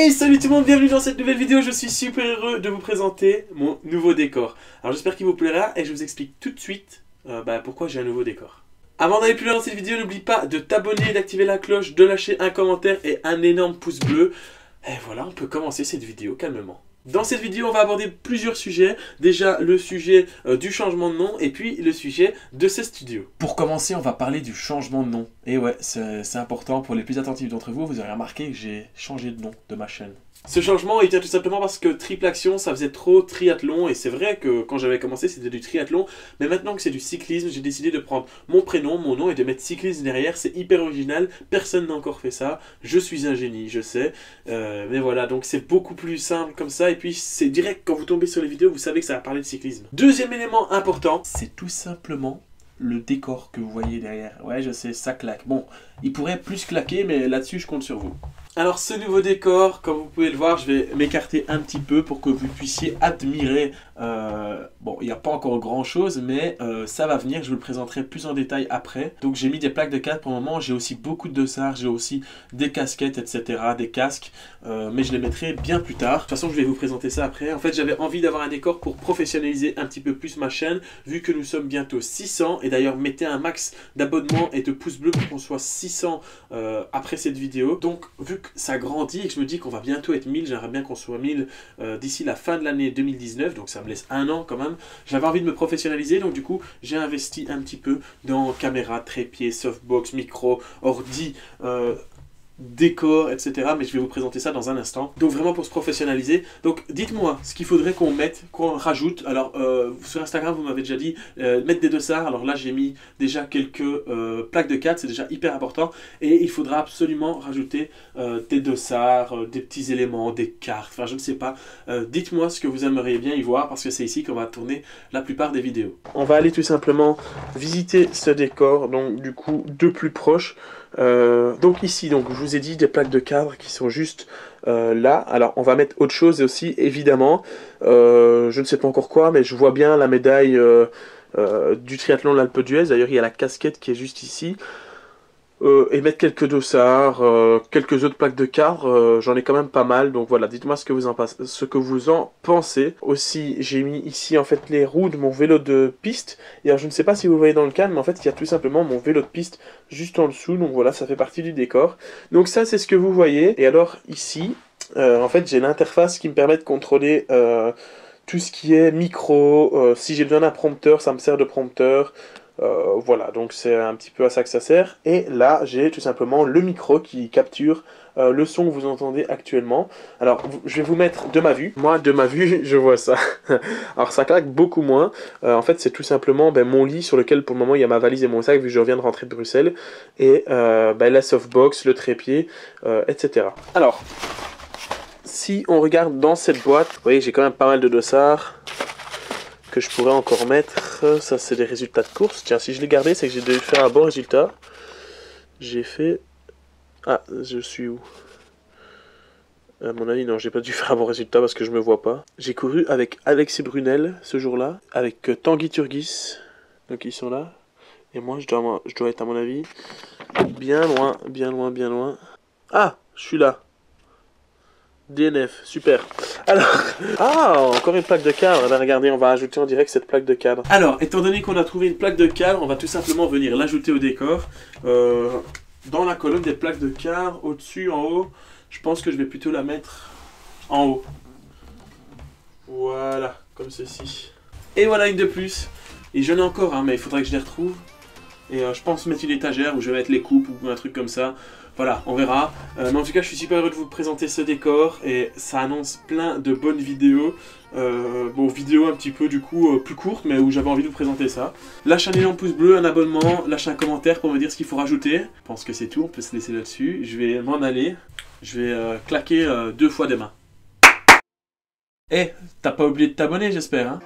Hey, salut tout le monde, bienvenue dans cette nouvelle vidéo. Je suis super heureux de vous présenter mon nouveau décor. Alors j'espère qu'il vous plaira et je vous explique tout de suite pourquoi j'ai un nouveau décor. Avant d'aller plus loin dans cette vidéo, n'oublie pas de t'abonner, d'activer la cloche, de lâcher un commentaire et un énorme pouce bleu. Et voilà, on peut commencer cette vidéo calmement. Dans cette vidéo, on va aborder plusieurs sujets. Déjà, le sujet du changement de nom et puis le sujet de ce studio. Pour commencer, on va parler du changement de nom. Et ouais, c'est important pour les plus attentifs d'entre vous. Vous aurez remarqué que j'ai changé de nom de ma chaîne. Ce changement, il vient tout simplement parce que Triple Action, ça faisait trop triathlon. Et c'est vrai que quand j'avais commencé, c'était du triathlon. Mais maintenant que c'est du cyclisme, j'ai décidé de prendre mon prénom, mon nom et de mettre cyclisme derrière. C'est hyper original. Personne n'a encore fait ça. Je suis un génie, je sais. Mais voilà, donc c'est beaucoup plus simple comme ça. Et puis c'est direct, quand vous tombez sur les vidéos, vous savez que ça va parler de cyclisme. Deuxième élément important, c'est tout simplement le décor que vous voyez derrière. Ouais, je sais, ça claque. Bon, il pourrait plus claquer, mais là-dessus, je compte sur vous. Alors, ce nouveau décor, comme vous pouvez le voir, je vais m'écarter un petit peu pour que vous puissiez admirer. Bon, il n'y a pas encore grand-chose, mais ça va venir. Je vous le présenterai plus en détail après. Donc, j'ai mis des plaques de cadre pour le moment. J'ai aussi beaucoup de dossards. J'ai aussi des casquettes, etc., des casques. Mais je les mettrai bien plus tard. De toute façon, je vais vous présenter ça après. En fait, j'avais envie d'avoir un décor pour professionnaliser un petit peu plus ma chaîne, vu que nous sommes bientôt 600. Et d'ailleurs, mettez un max d'abonnements et de pouces bleus pour qu'on soit 600 après cette vidéo. Donc, vu que ça grandit et que je me dis qu'on va bientôt être 1000, j'aimerais bien qu'on soit 1000 d'ici la fin de l'année 2019. Donc, ça me laisse un an quand même. J'avais envie de me professionnaliser. Donc, du coup, j'ai investi un petit peu dans caméra, trépied, softbox, micro, ordi, décor, etc. Mais je vais vous présenter ça dans un instant. Donc vraiment pour se professionnaliser. Donc dites-moi ce qu'il faudrait qu'on mette, qu'on rajoute. Alors sur Instagram vous m'avez déjà dit mettre des dossards. Alors là j'ai mis déjà quelques plaques de cadre, c'est déjà hyper important. Et il faudra absolument rajouter des dossards, des petits éléments, des cartes, enfin je ne sais pas. Dites-moi ce que vous aimeriez bien y voir parce que c'est ici qu'on va tourner la plupart des vidéos. On va aller tout simplement visiter ce décor, donc du coup de plus proche. Donc ici, donc, je vous ai dit des plaques de cadre qui sont juste là. Alors on va mettre autre chose aussi, évidemment. Je ne sais pas encore quoi, mais je vois bien la médaille du triathlon de l'Alpe d'Huez. D'ailleurs il y a la casquette qui est juste ici. Et mettre quelques dossards, quelques autres plaques de cadre, j'en ai quand même pas mal, donc voilà, dites-moi ce que vous en pensez. Aussi, j'ai mis ici en fait les roues de mon vélo de piste, et alors je ne sais pas si vous le voyez dans le cadre, mais en fait il y a tout simplement mon vélo de piste juste en dessous, donc voilà, ça fait partie du décor. Donc ça c'est ce que vous voyez, et alors ici, en fait j'ai l'interface qui me permet de contrôler tout ce qui est micro, si j'ai besoin d'un prompteur, ça me sert de prompteur. Voilà, donc c'est un petit peu à ça que ça sert. Et là, j'ai tout simplement le micro qui capture le son que vous entendez actuellement. Alors, je vais vous mettre de ma vue. Moi, de ma vue, je vois ça. Alors, ça claque beaucoup moins. En fait, c'est tout simplement mon lit sur lequel, pour le moment, il y a ma valise et mon sac, vu que je reviens de rentrer de Bruxelles. Et la softbox, le trépied, etc. Alors, si on regarde dans cette boîte, vous voyez, j'ai quand même pas mal de dossards que je pourrais encore mettre. Ça c'est les résultats de course. Tiens, si je l'ai gardé, c'est que j'ai dû faire un bon résultat. J'ai fait... Ah, je suis où? À mon avis, non, j'ai pas dû faire un bon résultat parce que je me vois pas. J'ai couru avec Alexis Brunel ce jour-là, avec Tanguy Turgis, donc ils sont là. Et moi, je dois être à mon avis bien loin, bien loin, bien loin. Ah, je suis là. DNF, super. Alors, encore une plaque de cadre. Là, regardez, on va ajouter en direct cette plaque de cadre. Alors, étant donné qu'on a trouvé une plaque de cadre, on va tout simplement venir l'ajouter au décor. Dans la colonne des plaques de cadre, au-dessus, en haut, je pense que je vais plutôt la mettre en haut. Voilà, comme ceci. Et voilà une de plus. Et j'en ai encore, hein, mais il faudrait que je les retrouve. Et je pense mettre une étagère où je vais mettre les coupes ou un truc comme ça. Voilà, on verra. Mais en tout cas, je suis super heureux de vous présenter ce décor. Et ça annonce plein de bonnes vidéos. Bon, vidéos un petit peu du coup plus courtes, mais où j'avais envie de vous présenter ça. Lâchez un énorme pouce bleu, un abonnement, lâchez un commentaire pour me dire ce qu'il faut rajouter. Je pense que c'est tout, on peut se laisser là-dessus. Je vais m'en aller. Je vais claquer 2 fois des mains. Eh, t'as pas oublié de t'abonner, j'espère, hein?